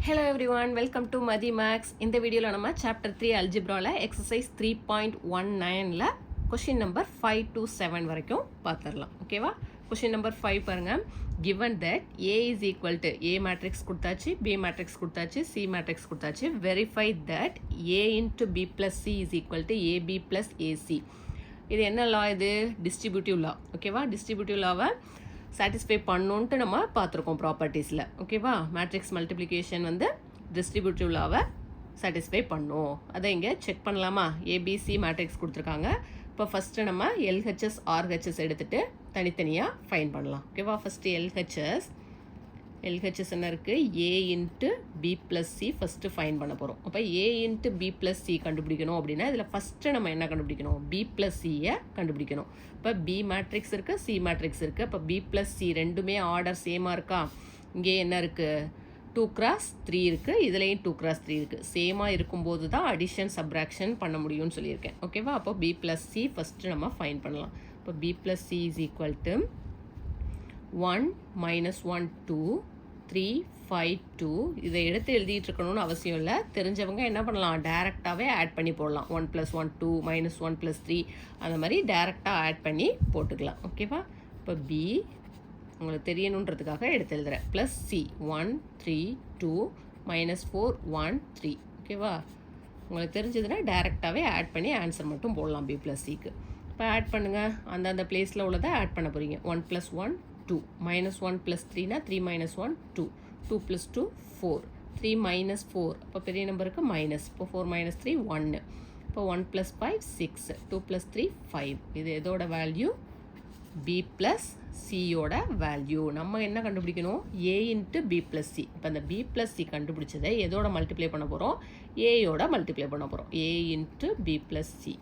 Hello everyone, welcome to Madhi Max. இந்த வீடியோல நம்ம chapter 3 algebraல exercise 3.19ல question number 5 to 7 வரைக்கும் பார்த்திரலாம். ஓகேவா? question number 5 பாருங்க. given that A is equal to A matrix கொடுத்தாச்சு, B matrix கொடுத்தாச்சு, C matrix கொடுத்தாச்சு. verify that A into B plus C is equal to AB plus AC. இது என்ன law இது? distributive law. ஓகேவா? distributive lawவை சாட்டிஸ்ஃபை பண்ணணுன்ட்டு நம்ம பார்த்துருக்கோம் ப்ராப்பர்ட்டிஸில். ஓகேவா? மேட்ரிக்ஸ் மல்டிப்ளிகேஷன் வந்து டிஸ்ட்ரிபியூட்டிவ் லாவை சாட்டிஸ்ஃபை பண்ணும். அதை இங்கே செக் பண்ணலாமா? ஏபிசி மேட்ரிக்ஸ் கொடுத்துருக்காங்க. இப்போ ஃபஸ்ட்டு நம்ம எல்ஹெச்எஸ் ஆர்ஹெச்எஸ் எடுத்துகிட்டு தனித்தனியாக ஃபைன் பண்ணலாம். ஓகேவா? ஃபஸ்ட்டு எல்ஹெச்எஸ் என்ன இருக்குது? A into B plus C first find பண்ண போகிறோம். அப்போ A into B plus C கண்டுபிடிக்கணும் அப்படின்னா இதில் ஃபஸ்ட்டு நம்ம என்ன கண்டுபிடிக்கணும்? பி ப்ளஸ் சியை கண்டுபிடிக்கணும். இப்போ பி மேட்ரிக்ஸ் இருக்குது, சி மேட்ரிக்ஸ் இருக்குது. அப்போ பி ப்ளஸ் சி ரெண்டுமே ஆர்டர் சேமாக இருக்கா? இங்கே என்ன இருக்குது? 2x3 இருக்குது, இதுலேயும் 2x3 இருக்குது. சேமாக இருக்கும்போது தான் அடிஷன் சப்ராக்ஷன் பண்ண முடியும்னு சொல்லியிருக்கேன். ஓகேவா? அப்போ பி ப்ளஸ் சி ஃபஸ்ட்டு நம்ம ஃபைன் பண்ணலாம். இப்போ B plus C is equal to 1 minus 1 2 3 5 2. இதை எடுத்து எழுதிட்டு இருக்கணும்னு அவசியம் இல்லை. தெரிஞ்சவங்க என்ன பண்ணலாம்? டேரெக்டாகவே ஆட் பண்ணி போடலாம். 1 + 1 2 minus 1 + 3 அந்த மாதிரி டேரெக்டாக ஆட் பண்ணி போட்டுக்கலாம். ஓகேவா? இப்போ பி உங்களுக்கு தெரியணுன்றதுக்காக எடுத்து எழுதுகிறேன். Plus C 1 3 2 -4 1 3. ஓகேவா? உங்களுக்கு தெரிஞ்சதுன்னா டேரெக்டாகவே ஆட் பண்ணி ஆன்சர் மட்டும் போடலாம் பி ப்ளஸ் சிக்கு. இப்போ ஆட் பண்ணுங்கள். அந்தந்த பிளேஸில் உள்ளதை ஆட் பண்ண போகிறீங்க. 1 + 1 2 -1 + 3 3 - 1 2 2 + 2 4 3 - 4. இப்போ பெரிய நம்பருக்கு மைனஸ். இப்போ 4 - 3 1. இப்போ 1 + 5 6 2 + 3 5. இது எதோட வேல்யூ? பி ப்ளஸ் சியோட வேல்யூ. நம்ம என்ன கண்டுபிடிக்கணும்? A into B plus C. இப்போ அந்த பி ப்ளஸ் சி கண்டுபிடிச்சதை எதோட மல்டிப்ளை பண்ண போகிறோம்? ஏயோட மல்டிப்ளை பண்ண போகிறோம். ஏ இன்ட்டு பி ப்ளஸ் சி.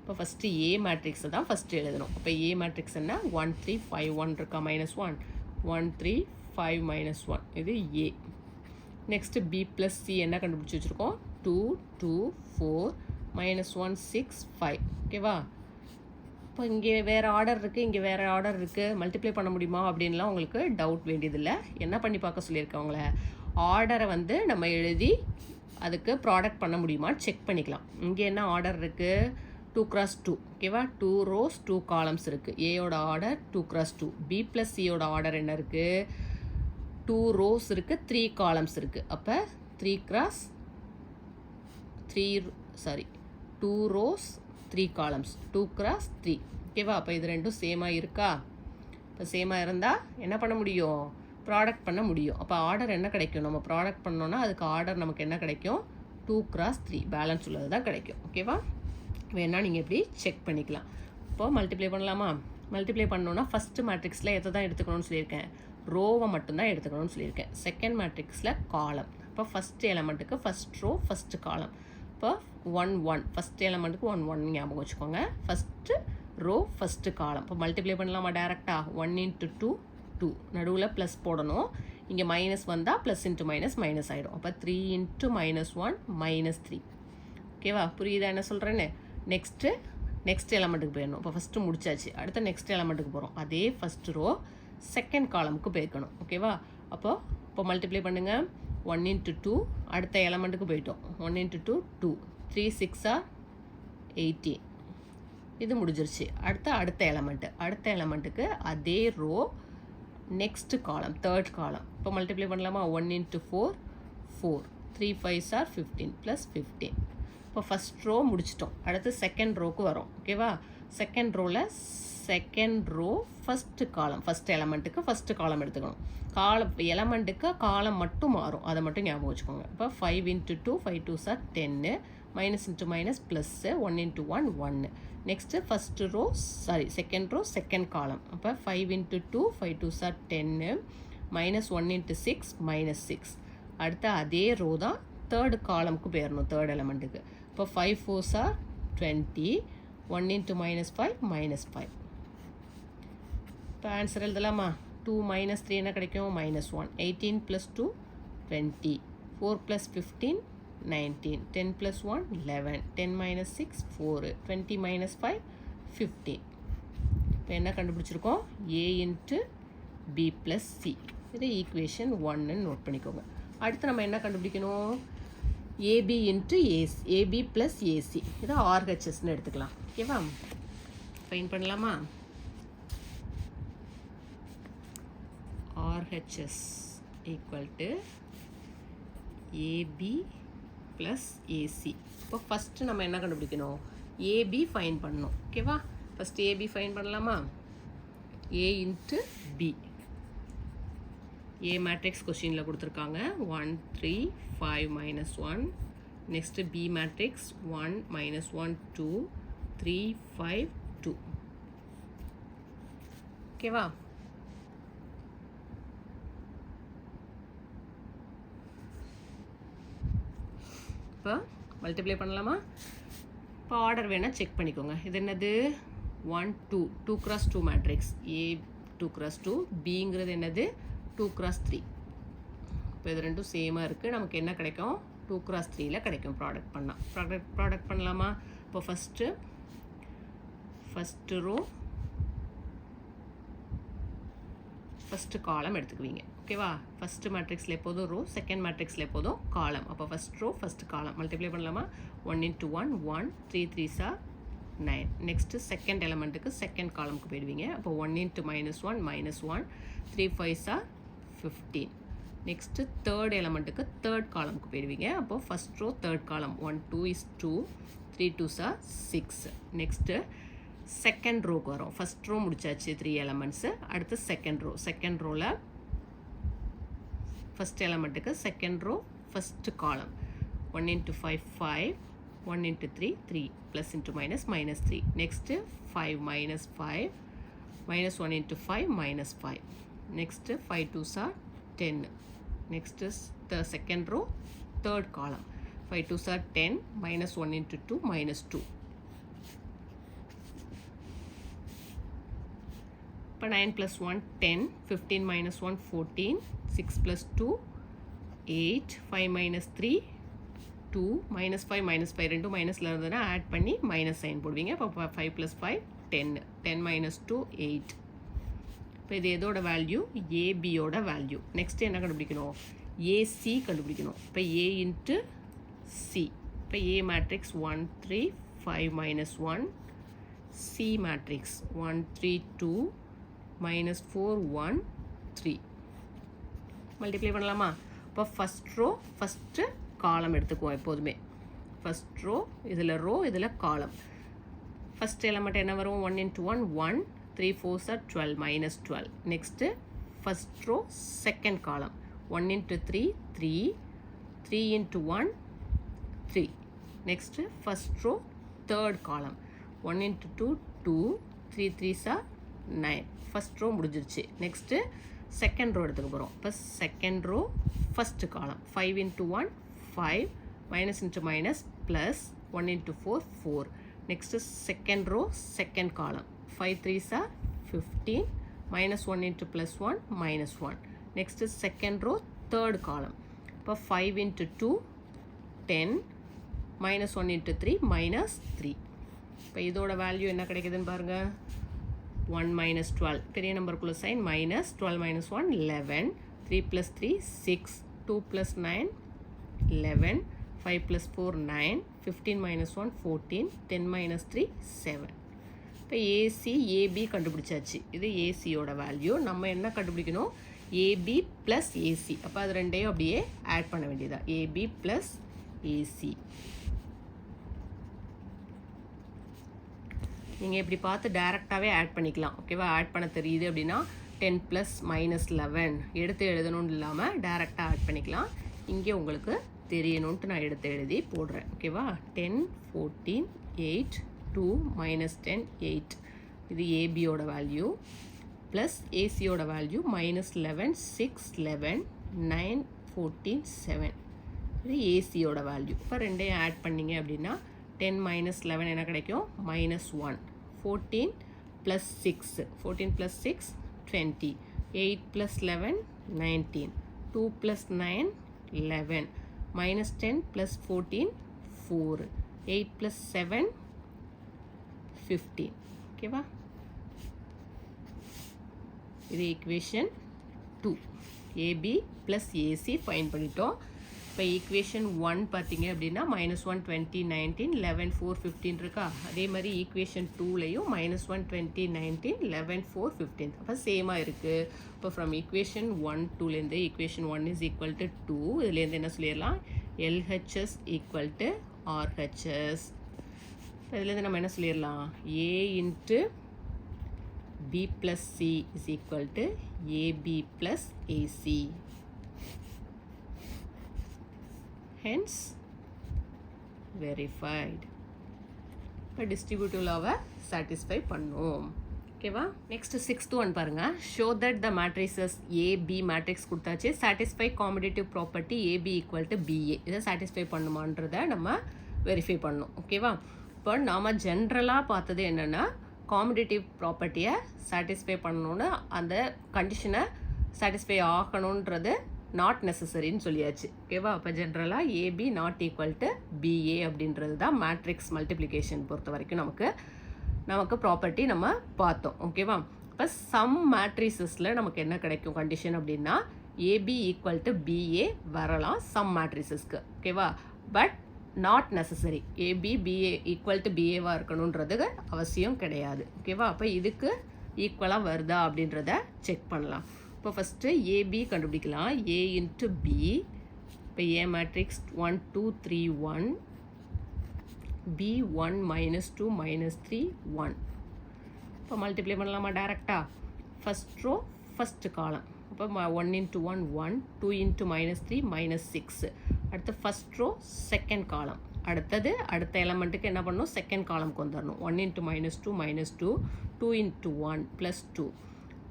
இப்போ ஃபஸ்ட்டு ஏ மேட்ரிக்ஸை தான் ஃபஸ்ட்டு எழுதணும். இப்போ ஏ மேட்ரிக்ஸ் என்ன? 1 3 5 1 இருக்கா? -1 1 3 5 -1. இது ஏ. நெக்ஸ்ட்டு பி ப்ளஸ் சி என்ன கண்டுபிடிச்சி வச்சுருக்கோம்? 2 2 4 -1 6 5. ஓகேவா? இப்போ இங்கே வேறு ஆர்டர் இருக்குது, இங்கே வேறு ஆர்டர் இருக்குது, மல்டிப்ளை பண்ண முடியுமா அப்படின்லாம் உங்களுக்கு டவுட் வேண்டியதில்லை. என்ன பண்ணி பார்க்க சொல்லியிருக்கேன் உங்களை? ஆர்டரை வந்து நம்ம எழுதி அதுக்கு ப்ராடக்ட் பண்ண முடியுமான்னு செக் பண்ணிக்கலாம். இங்கே என்ன ஆர்டர் இருக்குது? 2x2. ஓகேவா? 2 rows 2 columns இருக்குது. ஏயோட ஆர்டர் 2x2. பி ப்ளஸ் சியோட ஆர்டர் என்ன இருக்குது? 2 rows இருக்குது, 3 columns இருக்குது. அப்போ 2 rows 3 columns 2x3. ஓகேவா? அப்போ இது ரெண்டும் சேமாக இருக்கா? இப்போ சேமாக இருந்தால் என்ன பண்ண முடியும்? ப்ராடக்ட் பண்ண முடியும். அப்போ ஆர்டர் என்ன கிடைக்கும்? நம்ம ப்ராடக்ட் பண்ணோன்னா அதுக்கு ஆர்டர் நமக்கு என்ன கிடைக்கும்? 2x3 பேலன்ஸ் உள்ளது தான் கிடைக்கும். ஓகேவா? வேணால் நீங்கள் எப்படி செக் பண்ணிக்கலாம். இப்போது மல்டிப்ளை பண்ணலாமா? மல்டிப்ளை பண்ணோன்னா ஃபஸ்ட்டு மேட்ரிக்ஸில் எதை தான் எடுத்துக்கணும்னு சொல்லியிருக்கேன்? ரோவை மட்டும்தான் எடுத்துக்கணும்னு சொல்லியிருக்கேன். செகண்ட் மேட்ரிக்ஸில் காலம். இப்போ ஃபஸ்ட்டு எலமெண்ட்டுக்கு ஃபஸ்ட் ரோ ஃபஸ்ட்டு காலம். இப்போ 1 1 ஃபஸ்ட் எலமெண்ட்டுக்கு 1 1 ஞாபகம் வச்சுக்கோங்க. First row first column. இப்போ மல்டிப்ளை பண்ணலாமா டேரெக்டாக? 1 × 2 2. நடுவில் ப்ளஸ் போடணும். இங்கே மைனஸ் வந்தால் ப்ளஸ் இன்ட்டு மைனஸ் ஆகிடும். அப்போ 3 × -1 -3. ஓகேவா? புரியுதா என்ன சொல்கிறேன்னு? நெக்ஸ்ட் எலமெண்ட்டுக்கு போயிடணும். இப்போ ஃபஸ்ட்டு முடிச்சாச்சு. அடுத்த நெக்ஸ்ட் எலமெண்ட்டுக்கு போகிறோம். அதே ஃபஸ்ட் ரோ செகண்ட் காலமுக்கு போயிருக்கணும். ஓகேவா? இப்போ மல்டிப்ளை பண்ணுங்கள். 1 × 2 அடுத்த எலமெண்ட்டுக்கு போயிட்டோம். 1 × 2 2 3 6 18. இது முடிஞ்சிருச்சு. அடுத்த எலமெண்ட்டுக்கு அதே ரோ நெக்ஸ்ட் காலம் தேர்ட் காலம். இப்போ மல்டிப்ளை பண்ணலாமா? 1 × 4 4 3 5 15 + 15. இப்போ ஃபஸ்ட் ரோ முடிச்சிட்டோம். அடுத்து செகண்ட் ரோக்கு வரோம். ஓகேவா? Second row first column. First எலமெண்ட்டுக்கு ஃபஸ்ட்டு காலம் எடுத்துக்கணும். எலமெண்ட்டுக்கு காலம் மட்டும் மாறும். அதை மட்டும் ஞாபகம் வச்சுக்கோங்க. இப்போ 5 × 2 5 2 10 -× plus 1 × 1 1. Next second row second column. அப்போ 5 × 2 5 2 10 -1 × 6 -6. அடுத்து அதே ரோ தான் தேர்டு காலமுக்கு போயிடணும். தேர்ட் எலமெண்ட்டுக்கு. இப்போ 5 4 20 1 × -5 -5. இப்போ ஆன்சர் எழுதலாமா? 2 - 3 என்ன கிடைக்கும்? -1. 18 + 2 20 4 + 15 19 10 + 1 11 10 - 6 4 20 - 5 15. இப்போ என்ன கண்டுபிடிச்சிருக்கோம்? A × B + C. இது ஈக்குவேஷன் 1ன்னு நோட் பண்ணிக்கோங்க. அடுத்து நம்ம என்ன கண்டுபிடிக்கணும்? AB into AC, AB plus AC, இதை ஆர்ஹெச்எஸ்ன்னு எடுத்துக்கலாம். ஓகேவா? ஃபைன் பண்ணலாமா? RHS equal to AB plus AC. இப்போ ஃபஸ்ட்டு நம்ம என்ன கண்டுபிடிக்கணும்? ஏபி ஃபைன் பண்ணணும். ஓகேவா? ஃபஸ்ட்டு ஏபி ஃபைன் பண்ணலாமா? A into B. A matrix கொஷினில் கொடுத்துருக்காங்க 1 3 5 -1. Next B matrix 1 -1 2 3 5 2. ஓகேவா? இப்போ மல்டிப்ளை பண்ணலாமா? இப்போ ஆர்டர் வேணால் செக் பண்ணிக்கோங்க. இது என்னது? 1 2 2 × 2 மேட்ரிக்ஸ். ஏ 2 × 2, பிங்கிறது என்னது? 2 × 3. இப்போ இது ரெண்டும் சேமாக இருக்குது. நமக்கு என்ன கிடைக்கும்? 2 × 3ல கிடைக்கும் ப்ராடக்ட் பண்ணால். ப்ராடக்ட் பண்ணலாமா? இப்போ ஃபஸ்ட்டு ரோ ஃபஸ்ட்டு காலம் எடுத்துக்குவீங்க. ஓகேவா? ஃபஸ்ட்டு மேட்ரிக்ஸில் எப்போதும் ரோ, செகண்ட் மேட்ரிக்ஸில் எப்போதும் காலம். அப்போ first row first column multiply பண்ணலாமா? 1 × 1 1 3 3s are 9. நெக்ஸ்ட்டு செகண்ட் எலமெண்ட்டுக்கு செகண்ட் காலமுக்கு போயிடுவீங்க. அப்போ 1 × -1 -1 3 5s are 15. நெக்ஸ்ட்டு தேர்ட் எலமெண்ட்டுக்கு தேர்ட் காலமுக்கு போயிடுவீங்க. அப்போது ஃபஸ்ட் ரோ தேர்ட் காலம் 1 2 is 2 3 2s are 6. Next second ரோக்கு வரும். ஃபஸ்ட் ரோ முடிச்சாச்சு 3 எலமெண்ட்ஸு. அடுத்து செகண்ட் ரோவில் ஃபஸ்ட் எலமெண்ட்டுக்கு second row first column 1 × 5 5 1 × 3 3 plus into minus -3. Next 5 -5 -1 × 5 -5. Next 5 2s are 10. Next second row third column 5 2s are 10 -1 × 2 -2. இப்போ 9 + 1 10 15 -1 14 6 + 2 8 5 - 3 2 -5 -5 ரெண்டும் மைனஸில் இருந்ததுன்னா ஆட் பண்ணி மைனஸ் சைன் போடுவீங்க. இப்போ 5 + 5 10 10 - 2 8. இப்போ இது எதோட வேல்யூ? ஏபியோட வேல்யூ. நெக்ஸ்ட் என்ன கண்டுபிடிக்கணும்? ஏசி கண்டுபிடிக்கணும். இப்போ ஏ இன்ட்டு சி. இப்போ ஏ மேட்ரிக்ஸ் 1 3 5 -1, சி மேட்ரிக்ஸ் 1 3 2 -4 1 3. மல்டிப்ளை பண்ணலாமா? இப்போ ஃபஸ்ட் ரோ ஃபஸ்ட்டு காலம் எடுத்துக்குவோம் எப்போதுமே. ஃபஸ்ட் ரோ இதில் காலம். ஃபஸ்ட் எலமெண்ட் என்ன வரும்? 1 × 1 1 3 4s are 12 -12. Next first row second column 1 × 3 3 3 × 1 3. Next first row third காலம் 1 × 2 2 3 3s are 9. ஃபஸ்ட் ரோ முடிஞ்சிருச்சு. நெக்ஸ்ட்டு செகண்ட் ரோ எடுத்துக்க போகிறோம். இப்போ செகண்ட் ரோ ஃபஸ்ட்டு காலம் 5 × 1 5 minus into minus plus 1 × 4 4. Next second row second column 5 3s are 15 -1 × +1 -1. Next second row third column. இப்போ 5 × 2 10 -1 × 3 -3. இப்போ இதோட value என்ன கிடைக்குதுன்னு பாருங்கள். 1 - 12 பெரிய நம்பருக்குள்ள சைன் மைனஸ் 12 - 1 11 3 + 3 6 2 + 9 11 5 + 4 9 15 - 1 14 10 - 3 7. இப்போ ஏசி ஏபி கண்டுபிடிச்சாச்சு. இது ஏசியோட வேல்யூ. நம்ம என்ன கண்டுபிடிக்கணும்? AB plus AC. அப்போ அது ரெண்டையும் அப்படியே ஆட் பண்ண வேண்டியதா. AB plus AC. நீங்கள் இப்படி பார்த்து டேரெக்டாகவே ஆட் பண்ணிக்கலாம். ஓகேவா? ஆட் பண்ண தெரியுது அப்படின்னா 10 + -11 எடுத்து எழுதணும்னு இல்லாமல் டேரெக்டாக ஆட் பண்ணிக்கலாம். இங்கே உங்களுக்கு தெரியணுன்ட்டு நான் எடுத்து எழுதி போடுறேன். ஓகேவா? 10 14 8 2 -10 8. இது ஏபியோட வேல்யூ ப்ளஸ் ஏசியோட வேல்யூ -11 6 11 9 14 7. இது ஏசியோட வேல்யூ. இப்போ ரெண்டையும் ஆட் பண்ணிங்க அப்படின்னா 10 - 11 என்ன கிடைக்கும்? -1. 14 + 6 14 + 6 20 8 + 11 19 2 + 9 11 -10 + 14 4 8 + 7 15. ஓகேவா? இது equation 2. AB plus AC find பண்ணிட்டோம். இப்போ ஈக்குவேஷன் 1 பார்த்தீங்க அப்படின்னா -1 20 19 11 4 15 இருக்கா. அதே மாதிரி ஈக்குவேஷன் 2லையும் -1 20 19 11 4 15. அப்போ சேமாக இருக்குது. இப்போ ஃப்ரம் ஈக்குவேஷன் 1 2லேருந்து ஈக்குவேஷன் 1 இஸ் ஈக்குவல் டு 2. இதுலேருந்து என்ன சொல்லிடலாம், எல்ஹெச்எஸ் ஈக்குவல் டு ஆர்ஹெச்எஸ். இப்போ இதுலேருந்து நம்ம என்ன சொல்லிடலாம், A into B plus C is equal to AB plus AC. Hence verified. இப்போ டிஸ்ட்ரிபியூட்டிவ் லாவை சாட்டிஸ்ஃபை பண்ணோம். ஓகேவா. நெக்ஸ்ட் 6th ஒன் பாருங்க. Show that the matrices AB matrix கொடுத்தாச்சு. Satisfy competitive property AB equal to BA. இதை satisfy பண்ணுமான்றதை நம்ம verify பண்ணணும். ஓகேவா. இப்போ நாம் ஜென்ரலாக பார்த்தது என்னென்னா, காம்படிட்டிவ் ப்ராப்பர்ட்டியை சாட்டிஸ்ஃபை பண்ணணுன்னு அந்த கண்டிஷனை சாட்டிஸ்ஃபை ஆகணுன்றது நாட் நெசசரின்னு சொல்லியாச்சு. ஓகேவா. அப்போ ஜென்ரலாக AB not equal to BA அப்படின்றது தான் மேட்ரிக்ஸ் மல்டிப்ளிகேஷன் பொறுத்த வரைக்கும் நமக்கு ப்ராப்பர்ட்டி நம்ம பார்த்தோம். ஓகேவா. இப்போ சம் மேட்ரிசஸில் நமக்கு என்ன கிடைக்கும் கண்டிஷன் அப்படின்னா, ஏபி ஈக்குவல் டு பிஏ வரலாம் சம் மேட்ரிசஸ்க்கு. ஓகேவா. But not necessary AB BA equal to பிஏவாக இருக்கணுன்றது அவசியம் கிடையாது. ஓகேவா. அப்போ இதுக்கு ஈக்குவலாக வருதா அப்படின்றத செக் பண்ணலாம். இப்போ ஃபஸ்ட்டு ஏபி கண்டுபிடிக்கலாம். ஏ இன்ட்டு பி. இப்போ ஏ மேட்ரிக்ஸ் 1 2 3 1, பி 1 -2 -3 1. இப்போ மல்டிப்ளை பண்ணலாமா டேரெக்டாக. ஃபஸ்ட் ரோ ஃபஸ்ட்டு காலம். அப்போ 1 × 1 1, 2 × -3 -6. அடுத்து ஃபஸ்ட் ரோ செகண்ட் காலம். அடுத்த எலமெண்ட்டுக்கு என்ன பண்ணணும், செகண்ட் காலம்க்கு வந்துடணும். 1 × -2 -2, 2 × 1 +2.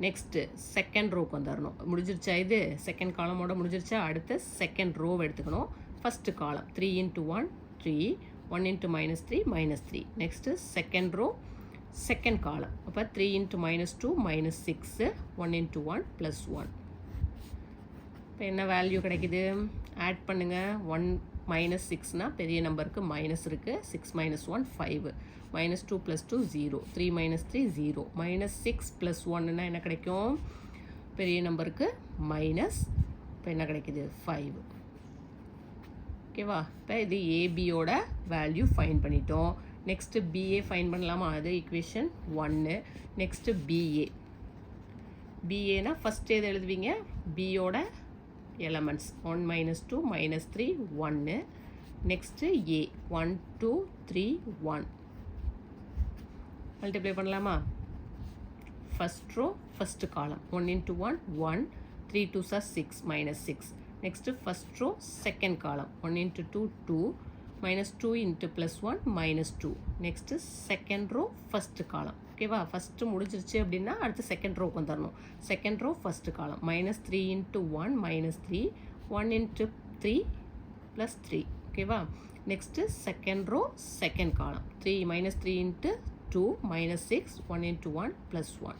நெக்ஸ்ட்டு செகண்ட் ரோக்கு வந்துடணும். முடிஞ்சிருச்சா, இது செகண்ட் காலமோட முடிஞ்சிருச்சா. அடுத்து செகண்ட் ரோவை எடுத்துக்கணும். ஃபஸ்ட்டு காலம் 3 × 1 3, 1 × -3 -3. Next second row second column. அப்போ 3 × -2 -6, 1 × 1 +1. இப்போ என்ன வேல்யூ கிடைக்குது, ஆட் பண்ணுங்கள். 1 -6னா பெரிய நம்பருக்கு மைனஸ் இருக்குது. 6 - 1 5, -2 + 2 0, 3 - 3 0, -6 + 1னா என்ன கிடைக்கும், பெரிய நம்பருக்கு மைனஸ். இப்போ என்ன கிடைக்குது 5. ஓகேவா. இப்போ இது ஏபியோட வேல்யூ ஃபைன் பண்ணிட்டோம். நெக்ஸ்ட்டு பிஏ ஃபைன் பண்ணலாமா, அது ஈக்குவேஷன் 1. நெக்ஸ்ட்டு பிஏனா ஃபஸ்ட்டு எது எழுதுவீங்க, பியோட எலமெண்ட்ஸ் 1 -2 -3 1. Next A 1 2 3 1. மல்டிப்ளை பண்ணலாமா. First row first column 1 × 1 1, 3 2s are 6 -6. Next first row second column 1 × 2 2, -2 × +1 -2. Next second row first காலம். ஓகேவா. ஃபஸ்ட்டு முடிஞ்சிருச்சு அப்படின்னா அடுத்து செகண்ட் ரோக்கு வந்துடணும். செகண்ட் ரோ ஃபஸ்ட்டு காலம் -3 × 1 -3, 1 × 3 +3. ஓகேவா. Next second row second column 3 -3 × 2 -6, 1 × 1 +1.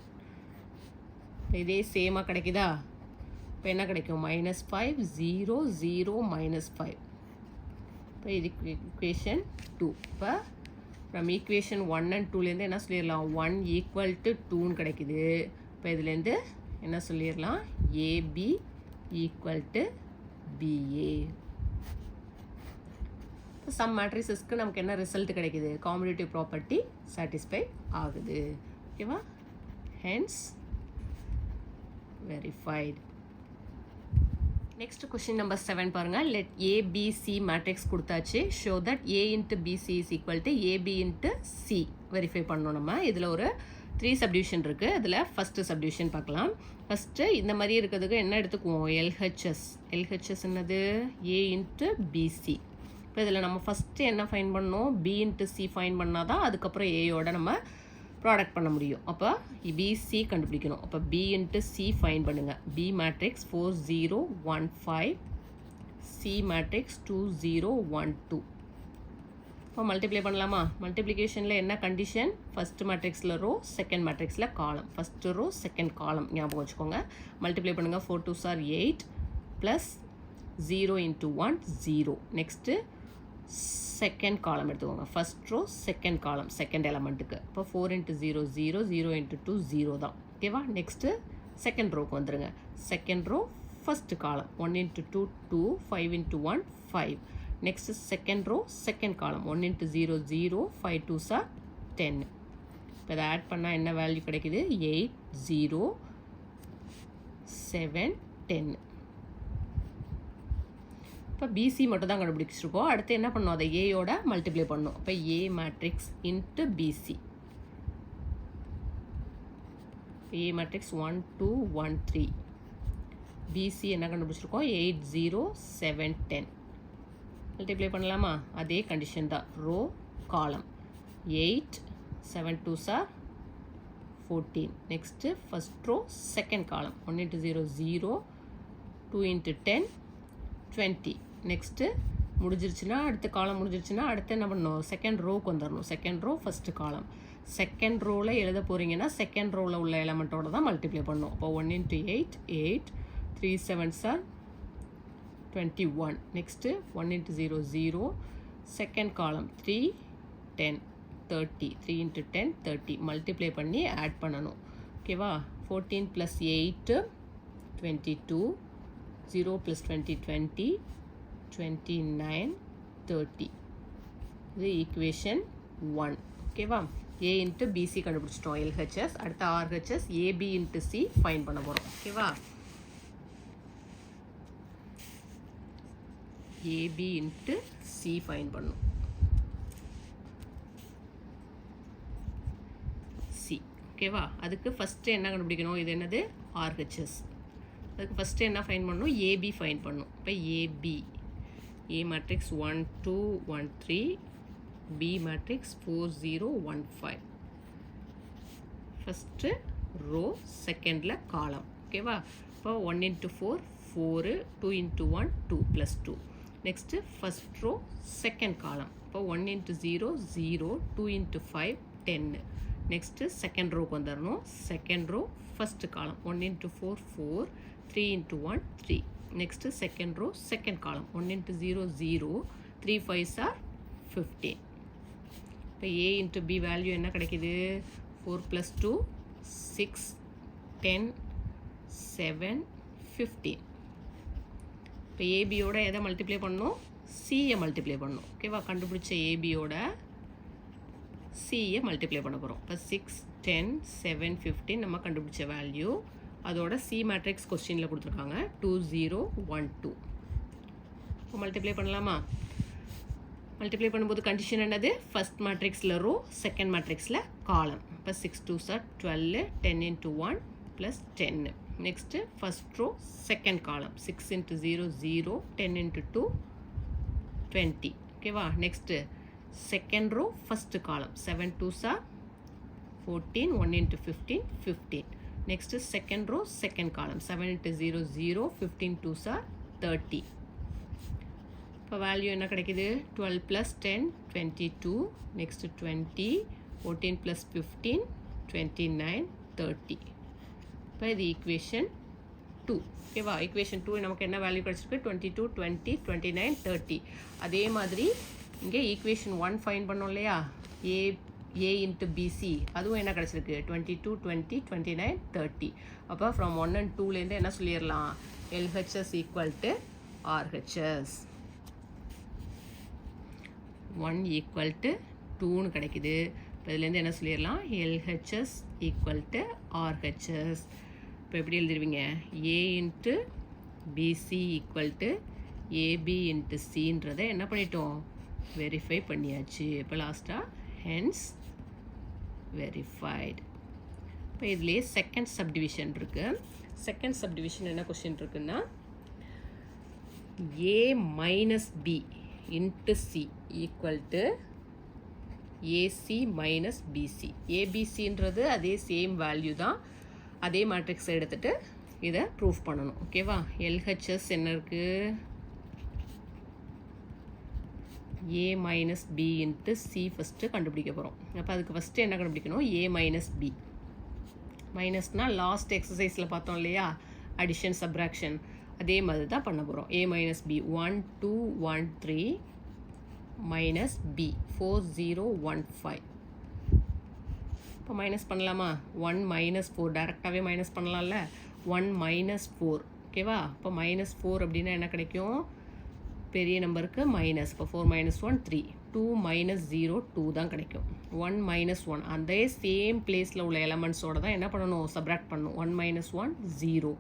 இதே சேமாக கிடைக்குதா. இப்போ என்ன கிடைக்கும், -5 0 0 -5. இப்போ இது ஈக்குவேஷன் 2. இப்போ நம்ம ஈக்குவேஷன் 1 and 2லேருந்து என்ன சொல்லிடலாம், 1 = 2ன்னு கிடைக்குது. இப்போ இதுலேருந்து என்ன சொல்லிடலாம், ஏபி = பிஏ. சம் மேட்ரிசஸ்க்கு நமக்கு என்ன ரிசல்ட் கிடைக்குது, காம்படிட்டிவ் ப்ராப்பர்ட்டி சாட்டிஸ்ஃபை ஆகுது. ஓகேவா. Hence verified. Next question number 7 பாருங்க. லெட் ஏபிசி மேட்ரிக்ஸ் கொடுத்தாச்சு. Show that A × BC is equal to AB × C verify பண்ணணும். நம்ம இதில் ஒரு 3 சப்டிவிஷன் இருக்குது. அதில் ஃபஸ்ட்டு சப்டிவிஷன் பார்க்கலாம். ஃபஸ்ட்டு இந்த மாதிரி இருக்கிறதுக்கு என்ன எடுத்துக்குவோம், எல்ஹெச்எஸ் என்னது, ஏ × பிசி. இப்போ இதில் நம்ம ஃபஸ்ட்டு என்ன ஃபைன் பண்ணோம், பி × சி ஃபைன் பண்ணால் தான் அதுக்கப்புறம் ஏயோட நம்ம ப்ராடக்ட் பண்ண முடியும். அப்போ பிசி கண்டுபிடிக்கணும். அப்போ பி × சி ஃபைன் பண்ணுங்கள். B matrix 4 0 1 5, C matrix 2 0 1 2. இப்போ மல்டிப்ளை பண்ணலாமா. மல்டிப்ளிகேஷனில் என்ன கண்டிஷன், ஃபஸ்ட்டு மேட்ரிக்ஸில் ரோ செகண்ட் மேட்ரிக்ஸில் காலம். ஃபஸ்ட்டு ரோ செகண்ட் காலம் ஞாபகம் வச்சுக்கோங்க. மல்டிப்ளை பண்ணுங்கள். 4 2s are 8 plus 0 × 1 0. Next second column எடுத்துக்கோங்க. First row second column second எலமெண்ட்டுக்கு. இப்போ 4 × 0 0, 0 × 2 0 தான். ஓகேவா. நெக்ஸ்ட்டு செகண்ட் ரோக்கு வந்துடுங்க. Second row first column. 1 into 2, 2. 5 into 1, 5. Next second row, second column. 1 into 0, 0. 5 2s are 10. இப்போ இதை ஆட் பண்ணால் என்ன வேல்யூ கிடைக்குது? 8 0 7 10. இப்போ பிசி மட்டும் தான் கண்டுபிடிச்சிருக்கோம். அடுத்து என்ன பண்ணணும்? அதை ஏயோட மல்டிப்ளை பண்ணணும். அப்போ A matrix into PC. A matrix 1 2 1 3. PC என்ன கண்டுபிடிச்சிருக்கோம்? 8 0 7 10. மல்டிப்ளை பண்ணலாமா? அதே கண்டிஷன் தான். ரோ காலம் 8 7 2s are 14. Next first row second column. 1 into 0 0. 2 into 10 20. Next முடிஞ்சிருச்சுன்னா அடுத்த காலம் முடிஞ்சிருச்சுன்னா அடுத்து என்ன பண்ணணும்? செகண்ட் ரோக்கு வந்துடணும். Second row first column. Second ரோவில் எழுத போகிறீங்கன்னா செகண்ட் ரோவில் உள்ள எலமெண்ட்டோட தான் மல்டிப்ளை பண்ணணும். அப்போ 1 into 8 8. 3 7s are 21. Next 1 into 0 0. Second column 3 10 30. 3 into 10 30. Multiply பண்ணி ஆட் பண்ணணும். ஓகேவா? 14 plus 8 22. 0 plus 20 20. 29 30. இது ஈக்குவேஷன் 1. ஓகேவா? ஏ இன்ட்டு பிசி கண்டுபிடிச்சிட்டோம் எல்ஹெச்எஸ். அடுத்த RHS AB into C find பண்ண போகிறோம். ஓகேவா? ஏபி இன்ட்டு சி ஃபைன் பண்ணும். சி. ஓகேவா? அதுக்கு ஃபஸ்ட்டு என்ன கண்டுபிடிக்கணும்? இது என்னது? ஆர்ஹெச்எஸ். அதுக்கு ஃபஸ்ட்டு என்ன ஃபைன் பண்ணணும்? ஏபி ஃபைன் பண்ணணும். இப்போ AB A matrix 1 2 1 3. B matrix 4 0 1 5. First row செகண்டில் காலம். ஓகேவா? இப்போ 1 into 4 4. 2 into 1 2 plus 2. Next first row second column. இப்போ 1 into 0 0. 2 into 5 10. நெக்ஸ்ட்டு செகண்ட் ரோக்கு வந்துடணும். Second row first column. 1 into 4 4. 3 into 1 3. Next second row second column. 1 into 0 0. 3 5s are 15. இப்போ A into B value என்ன கிடைக்குது? 4 plus 2 6 10 7 15. இப்போ ஏபியோட எதை multiply பண்ணணும்? சியை multiply பண்ணணும். ஓகேவா? கண்டுபிடிச்ச ஏபியோட சியை மல்டிப்ளை பண்ண போகிறோம். இப்போ 6 10 7 15 நம்ம கண்டுபிடிச்ச வேல்யூ. அதோட சி மேட்ரிக்ஸ் கொஸ்டினில் கொடுத்துருக்காங்க 2 0 1 2. இப்போ மல்டிப்ளை பண்ணலாமா? மல்டிப்ளை பண்ணும்போது கண்டிஷன் என்னது? ஃபஸ்ட் மேட்ரிக்ஸில் ரோ, செகண்ட் மேட்ரிக்ஸில் காலம். இப்போ 6 2s are 12. 10 into 1 plus 10. Next first row second column. 6 into 0 0. 10 into 2 20. ஓகேவா? நெக்ஸ்ட்டு செகண்ட் ரோ ஃபஸ்ட்டு காலம். 7 2s are 14. 1 into 15 15. Next second row second column. 7 into 0 0. 15 2s are 30. இப்போ value என்ன கிடைக்குது? 12 plus 10 22. Next 20. 14 plus 15 29 30. இப்போ இது equation 2. ஓகேவா? Equation 2 நமக்கு என்ன வேல்யூ கிடச்சிருக்கு? 22 20 29 30. அதே மாதிரி இங்கே ஈக்குவேஷன் 1 ஃபைன் பண்ணோம் இல்லையா? ஏ இன்ட்டு பிசி, அதுவும் என்ன கிடச்சிருக்கு? 22 20 29 30. அப்போ ஃப்ரம் 1 and 2லேருந்து என்ன சொல்லிடலாம்? LHS equal to RHS. 1 equal to 2ன்னு கிடைக்குது. இப்போ இதுலேருந்து என்ன சொல்லிடலாம்? LHS equal to RHS. இப்போ எப்படி எழுதிருவீங்க? A into BC equal to AB into சின்றதை என்ன பண்ணிட்டோம்? வெரிஃபை பண்ணியாச்சு. இப்போ லாஸ்ட்டாக ஹென்ஸ் வெரிஃபைடு. இப்போ இதுலேயே செகண்ட் சப்டிவிஷன் இருக்குது. செகண்ட் சப்டிவிஷன் என்ன கொஸ்டின் இருக்குன்னா, A minus B into C equal to AC minus BC. ஏபிசின்றது அதே சேம் வேல்யூ தான். அதே மேட்ரிக்ஸ் எடுத்துகிட்டு இதை ப்ரூஃப் பண்ணணும். ஓகேவா? எல்ஹெச்எஸ் என்ன இருக்குது? A minus B into C first கண்டுபிடிக்க போகிறோம். அப்போ அதுக்கு ஃபஸ்ட்டு என்ன கண்டுபிடிக்கணும்? A minus B. மைனஸ்னால் லாஸ்ட் எக்ஸசைஸில் பார்த்தோம் இல்லையா? அடிஷன் சப்ராக்ஷன், அதே மாதிரி தான் பண்ண போகிறோம். A minus B 1 2 1 3 minus B 4 0 1 5. இப்போ மைனஸ் பண்ணலாமா? 1 மைனஸ் 4 டேரெக்டாகவே மைனஸ் பண்ணலாம்ல. 1 மைனஸ் 4. ஓகேவா? இப்போ -4 அப்படின்னா என்ன கிடைக்கும்? பெரிய நம்பருக்கு மைனஸ். இப்போ 4 - 1 3, 2 - 0 2 தான் கிடைக்கும். 1 - 1 அதே சேம் பிளேஸில் உள்ள எலமெண்ட்ஸோட தான் என்ன பண்ணணும்? சப்ராக்ட் பண்ணணும். 1 - 1 0,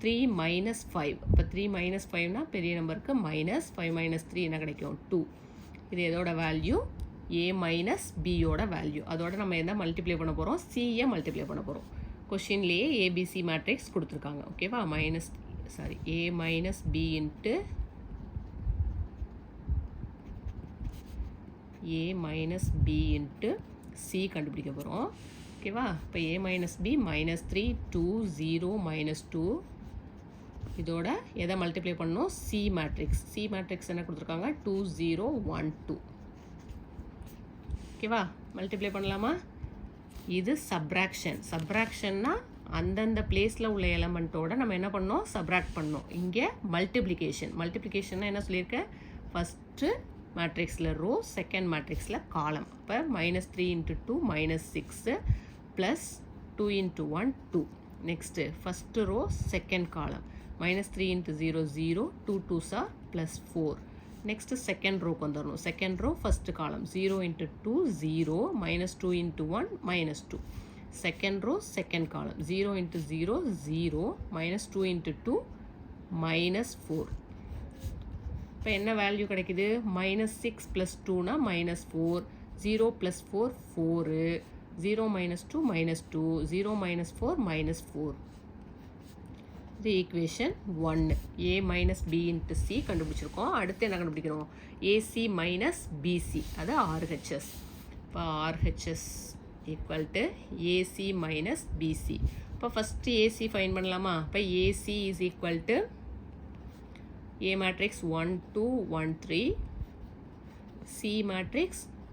3 - 5. இப்போ 3 - 5னா பெரிய நம்பருக்கு மைனஸ், 5 - 3 என்ன கிடைக்கும்? 2. இது எதோட வேல்யூ? a மைனஸ் பியோட வேல்யூ. அதோட நம்ம என்ன மல்டிப்ளை பண்ண போகிறோம்? சியை மல்டிப்ளை பண்ண போகிறோம். கொஷின்லேயே ஏபிசி மேட்ரிக்ஸ் கொடுத்துருக்காங்க. ஓகேவா? a minus b into a minus b into c கண்டுபிடிக்க போகிறோம். ஓகேவா? இப்போ a மைனஸ் b -3 2 0 -2 இதோட எதை மல்டிப்ளை பண்ணணும்? சி மேட்ரிக்ஸ் என்ன கொடுத்துருக்காங்க? 2 0 1 2. ஓகேவா? மல்டிப்ளை பண்ணலாமா? இது சப்ராக்ஷன்னா அந்தந்த பிளேஸில் உள்ள எலமெண்ட்டோட நம்ம என்ன பண்ணோம்? சப்ராக்ட் பண்ணோம். இங்கே மல்டிப்ளிகேஷன்னா என்ன சொல்லியிருக்கேன்? ஃபஸ்ட்டு மேட்ரிக்ஸில் ரோ, செகண்ட் மேட்ரிக்ஸில் காலம். அப்போ -3 × 2 -6 plus 2 × 1 2. Next first row, second column. -3 × 0 0, 2 2s are +4. Next second ரோக்கு வந்துடணும். செகண்ட் ரோ, ஃபஸ்ட்டு காலம். 0 × 2 0, -2 × 1 -2. செகண்ட் ரோ, செகண்ட் காலம். 0 × 0 0, -2 × 2 -4. இப்போ என்ன வேல்யூ கிடைக்குது? -6 + 2னா -4, 0 + 4 4, 0 - 2 -2, 0 - 4 -4. இது equation 1. a minus b into c கண்டுபிடிச்சிருக்கோம். அடுத்து என்ன கண்டுபிடிக்கணும்? ac மைனஸ் bc, அது RHS. இப்போ RHS equal to ac minus bc. இப்போ ஃபஸ்ட்டு ac ஃபைன் பண்ணலாமா? இப்போ ac is equal to A matrix 1 2 1 3, C matrix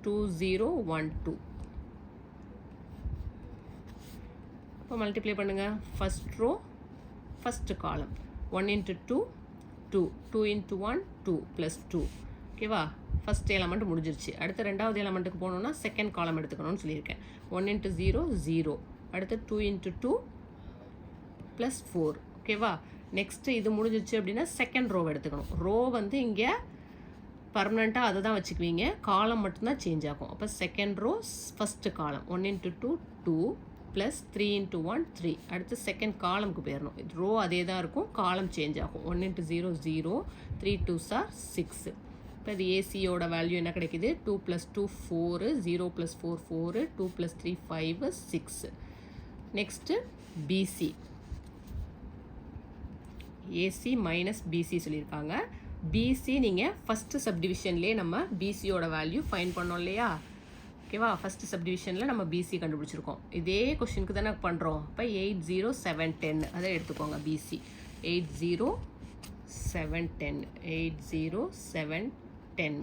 2 0 1 2. இப்போ மல்டிப்ளை பண்ணுங்க. First row, first column. 1 × 2 2, 2 × 1 2 + 2. ஓகேவா? ஃபர்ஸ்ட் எலமெண்ட் முடிஞ்சிருச்சு. அடுத்து ரெண்டாவது எலமெண்ட்டுக்கு போகணுன்னா செகண்ட் காலம் எடுத்துக்கணும்னு சொல்லியிருக்கேன். 1 × 0 0, அடுத்து 2 × 2 +4. ஓகேவா? நெக்ஸ்ட்டு இது முடிஞ்சிச்சு அப்படின்னா செகண்ட் ரோ எடுத்துக்கணும். ரோ வந்து இங்கே பர்மனெண்ட்டாக அதை தான் வச்சுக்குவீங்க. காலம் மட்டும்தான் சேஞ்ச் ஆகும். அப்போ second row, first column. 1 × 2 2 plus 3 × 1 3. அடுத்து செகண்ட் காலமுக்கு போயிடணும். ரோ அதே தான் இருக்கும், காலம் சேஞ்ச் ஆகும். 1 × 0 0, 3 2s are 6. இப்போ இது ஏசியோட வேல்யூ என்ன கிடைக்குது? 2 + 2 4, 0 + 4 4, 2 + 3 5 6. Next BC, AC minus BC சொல்லியிருக்காங்க. பிசி நீங்கள் ஃபஸ்ட்டு சப்டிவிஷன்லேயே நம்ம பிசியோட வேல்யூ ஃபைன் பண்ணோம் இல்லையா? ஓகேவா? ஃபஸ்ட்டு சப்டிவிஷனில் நம்ம பிசி கண்டுபிடிச்சிருக்கோம். இதே கொஷினுக்கு தானே பண்ணுறோம். இப்போ 8 0 7 10 அதை எடுத்துக்கோங்க. பிசி 8 0 7 10, 8 0 7 10.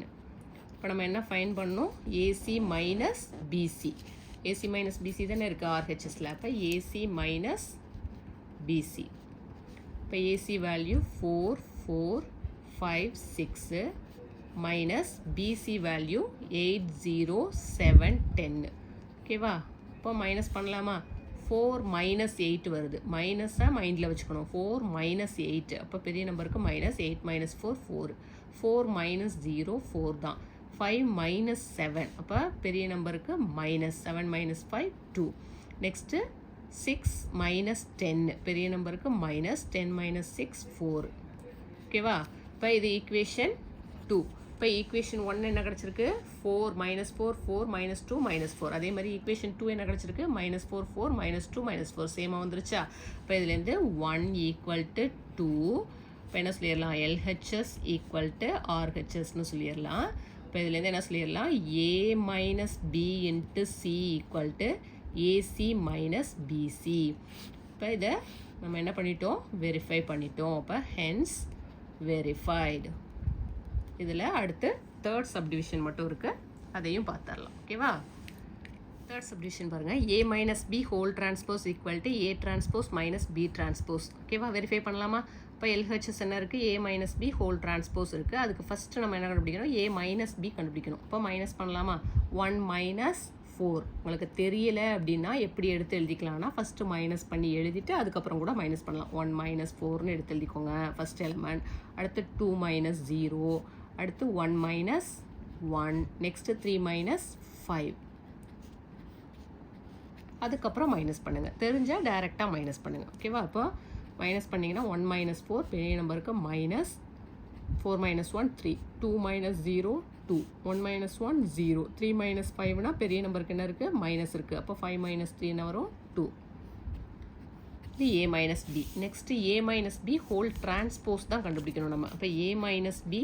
இப்போ நம்ம என்ன ஃபைன் பண்ணோம்? AC minus BC. AC minus BC தானே இருக்குது ஆர்ஹெச்எஸில். அப்போ ஏசி மைனஸ் பிசி. இப்போ AC value 4 4 5 6 minus BC value 8 0 7 10. ஓகேவா? இப்போ மைனஸ் பண்ணலாமா? 4 - 8 வருது. மைனஸாக மைண்டில் வச்சுக்கணும். 4 - 8. அப்போ பெரிய நம்பருக்கு -8 - 4 4. 4 - 0 4 தான். 5 - 7. அப்போ பெரிய நம்பருக்கு -7 - 5 2. நெக்ஸ்ட்டு 6 - 10. பெரிய நம்பருக்கு -10 - 6 4. ஓகேவா? இப்போ இது ஈக்குவேஷன் 2. இப்போ ஈக்குவேஷன் 1 என்ன கிடச்சிருக்கு? 4 -4 4 -2 -4. அதே மாதிரி ஈக்குவேஷன் 2 என்ன கிடச்சிருக்கு? -4 4 -2 -4. சேமாக வந்துருச்சா? இப்போ இதுலேருந்து 1 = 2. இப்போ என்ன சொல்லிடலாம்? LHS = RHSன்னு சொல்லிடலாம். இப்போ இதுலேருந்து என்ன சொல்லிடலாம்? A minus B into C = AC minus BC. இப்போ இதை நம்ம என்ன பண்ணிட்டோம்? வெரிஃபை பண்ணிட்டோம். அப்போ ஹென்ஸ் வெரிஃபைடு. இதில் அடுத்து தேர்ட் சப்டிவிஷன் மட்டும் இருக்குது, அதையும் பார்த்துடலாம். ஓகேவா? தேர்ட் சப்டிவிஷன் பாருங்கள். A minus B whole transpose = A transpose minus B transpose. ஓகேவா? வெரிஃபை பண்ணலாமா? இப்போ LHS என்ன இருக்குது? A minus B whole transpose இருக்குது. அதுக்கு ஃபஸ்ட்டு நம்ம என்ன கண்டுபிடிக்கணும்? A மைனஸ் B கண்டுபிடிக்கணும். இப்போ மைனஸ் பண்ணலாமா? 1 - 4. உங்களுக்கு தெரியல அப்படின்னா எப்படி எடுத்து எழுதிக்கலாம்னா ஃபஸ்ட்டு மைனஸ் பண்ணி எழுதிட்டு அதுக்கப்புறம் கூட மைனஸ் பண்ணலாம். 1 மைனஸ் 4னு எடுத்து எழுதிக்கோங்க ஃபஸ்ட் எலமெண்ட். அடுத்து 2 மைனஸ் 0, அடுத்து 1 மைனஸ் 1, நெக்ஸ்ட்டு 3 மைனஸ் 5. அதுக்கப்புறம் மைனஸ் பண்ணுங்கள். தெரிஞ்சால் டைரெக்டாக மைனஸ் பண்ணுங்கள். ஓகேவா? அப்போ மைனஸ் பண்ணிங்கன்னா 1 மைனஸ் 4 பெரிய நம்பருக்கு minus 4 minus 1 3, 2 minus 0 2, 1 minus 1 0, 3 minus 5னா பெரிய நம்பருக்கு என்ன இருக்குது? மைனஸ் இருக்குது. அப்போ 5 minus 3 என்ன வரும்? 2. இது a minus b. Next a minus b whole transpose தான் கண்டுபிடிக்கணும் நம்ம. அப்போ a minus b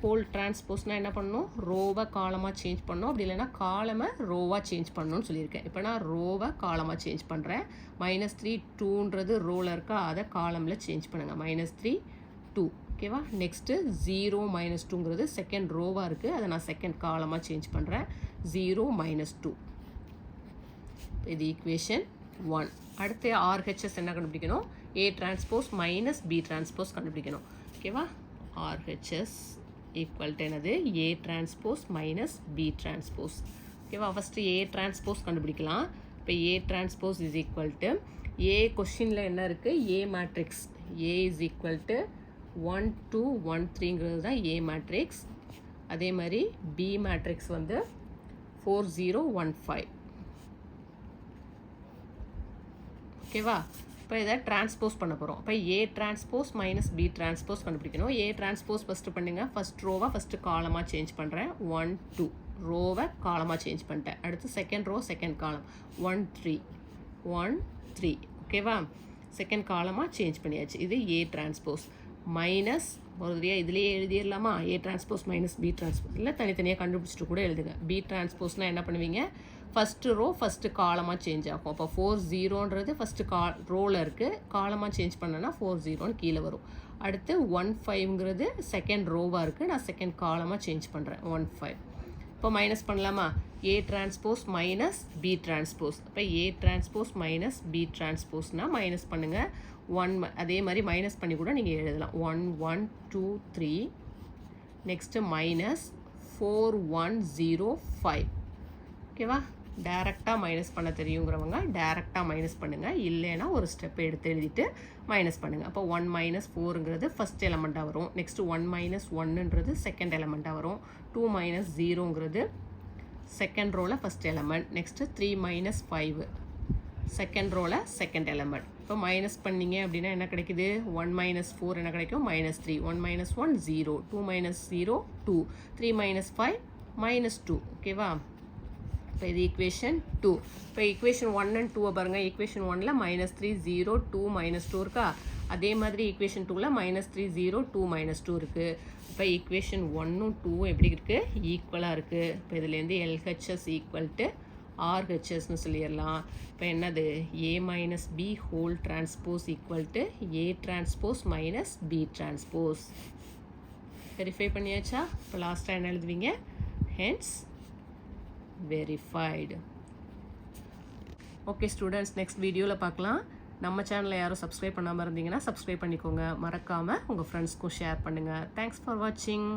ஹோல் டிரான்ஸ்போஸ்னால் என்ன பண்ணணும்? ரோவை காலமாக சேஞ்ச் பண்ணணும். அப்படி இல்லைன்னா காலமை ரோவாக சேஞ்ச் பண்ணணும்னு சொல்லியிருக்கேன். இப்போ நான் ரோவை காலமாக சேஞ்ச் பண்ணுறேன். -3 2ன்றது ரோவில் இருக்கா, அதை காலமில் சேஞ்ச் பண்ணுங்கள். -3 2. ஓகேவா? நெக்ஸ்ட்டு 0 மைனஸ் 2ங்கிறது செகண்ட் ரோவாக இருக்குது, அதை நான் செகண்ட் காலமாக சேஞ்ச் பண்ணுறேன். 0 மைனஸ் 2. இது ஈக்குவேஷன் 1. அடுத்து ஆர்ஹெச்எஸ் என்ன கண்டுபிடிக்கணும்? A transpose minus B transpose கண்டுபிடிக்கணும். ஓகேவா? ஆர்ஹெச்எஸ் ஈக்குவல் டு என்னது? A transpose minus B transpose. ஓகேவா? ஃபஸ்ட்டு ஏ டிரான்ஸ்போஸ் கண்டுபிடிக்கலாம். இப்போ A transpose is equal to A கொஷினில் என்ன இருக்குது? A matrix. A is equal to 1 2 1 3ங்கிறது தான் ஏ மேட்ரிக்ஸ். அதே மாதிரி பி மேட்ரிக்ஸ் வந்து 4 0 1 5. ஓகேவா? இப்போ இதை டிரான்ஸ்போஸ் பண்ண போகிறோம். இப்போ A transpose minus B transpose கண்டுபிடிக்கணும். ஏ டிரான்ஸ்போஸ் ஃபஸ்ட்டு பண்ணுங்க. ஃபஸ்ட் ரோவை ஃபஸ்ட்டு காலமாக சேஞ்ச் பண்ணுறேன். 1 2 ரோவை காலமாக சேஞ்ச் பண்ணிட்டேன். அடுத்து செகண்ட் ரோ செகண்ட் காலம் 1 3 1 3. ஓகேவா? செகண்ட் காலமாக சேஞ்ச் பண்ணியாச்சு. இது ஏ டிரான்ஸ்போஸ் மைனஸ் ஒரு இதுலேயே எழுதிடலாமா? A transpose minus B transpose இல்லை, தனித்தனியாக கண்டுபிடிச்சிட்டு கூட எழுதுங்க. பி டிரான்ஸ்போஸ்னால் என்ன பண்ணுவீங்க? ஃபஸ்ட்டு ரோ ஃபஸ்ட்டு காலமாக சேஞ்ச் ஆகும். அப்போ 4 0ன்றது ஃபஸ்ட்டு ரோவில் இருக்குது, காலமாக சேஞ்ச் பண்ணனா 4 0ன்னு கீழே வரும். அடுத்து 1 5ங்கிறது செகண்ட் ரோவாக இருக்குது, நான் செகண்ட் காலமாக சேஞ்ச் பண்ணுறேன். 1 5. இப்போ மைனஸ் பண்ணலாமா? A transpose minus B transpose. இப்போ ஏ டிரான்ஸ்போஸ் மைனஸ் பி டிரான்ஸ்போஸ்னால் மைனஸ் பண்ணுங்கள். 1 அதே மாதிரி மைனஸ் பண்ணி கூட நீங்கள் எழுதலாம். 1 1 2 3. Next minus 4 1 0 5. ஓகேவா? டேரெக்டாக மைனஸ் பண்ண தெரியுங்கிறவங்க டேரெக்டாக மைனஸ் பண்ணுங்கள். இல்லைன்னா ஒரு ஸ்டெப் எடுத்து எழுதிட்டு மைனஸ் பண்ணுங்கள். அப்போ 1 மைனஸ் 4ங்கிறது ஃபஸ்ட் எலமெண்ட்டாக வரும். நெக்ஸ்ட்டு 1 மைனஸ் 1ன்றது செகண்ட் எலமெண்ட்டாக வரும். 2 மைனஸ் 0ங்கிறது செகண்ட் ரோவில் first element. Next 3 minus 5 second ரோவில் செகண்ட் எலமெண்ட். இப்போ மைனஸ் பண்ணிங்க அப்படின்னா என்ன கிடைக்குது? 1 மைனஸ் 4 என்ன கிடைக்கும்? -3. 1 மைனஸ் 1 0, 2 மைனஸ் 0 2, 3 மைனஸ் 5 -2. ஓகேவா? இப்போ இது ஈக்குவேஷன் 2. இப்போ ஈக்குவேஷன் 1 அண்ட் 2 பாருங்கள். ஈக்குவேஷன் 1ல் -3 0 2 -2 இருக்கா? அதே மாதிரி ஈக்குவேஷன் 2ல் -3 0 2 -2 இருக்குது. இப்போ ஈக்குவேஷன் 1ம் 2ம் எப்படி இருக்குது? ஈக்குவலாக இருக்குது. இப்போ இதுலேருந்து எல்ஹெச்எஸ் ஈக்குவல் டு ஆர்ஹெச்எஸ்னு சொல்லிடலாம். இப்போ என்னது? A minus B whole transpose equal to A transpose minus B transpose. Verify பண்ணியாச்சா? இப்போ லாஸ்ட்டாக என்ன எழுதுவீங்க? Hence verified. Okay students, next வீடியோவில் பார்க்கலாம். நம்ம சேனலை யாரும் சப்ஸ்கிரைப் பண்ணாமல் இருந்தீங்கன்னா சப்ஸ்கிரைப் பண்ணிக்கோங்க. மறக்காமல் உங்கள் ஃப்ரெண்ட்ஸ்க்கும் ஷேர் பண்ணுங்கள். தேங்க்ஸ் ஃபார் வாட்சிங்.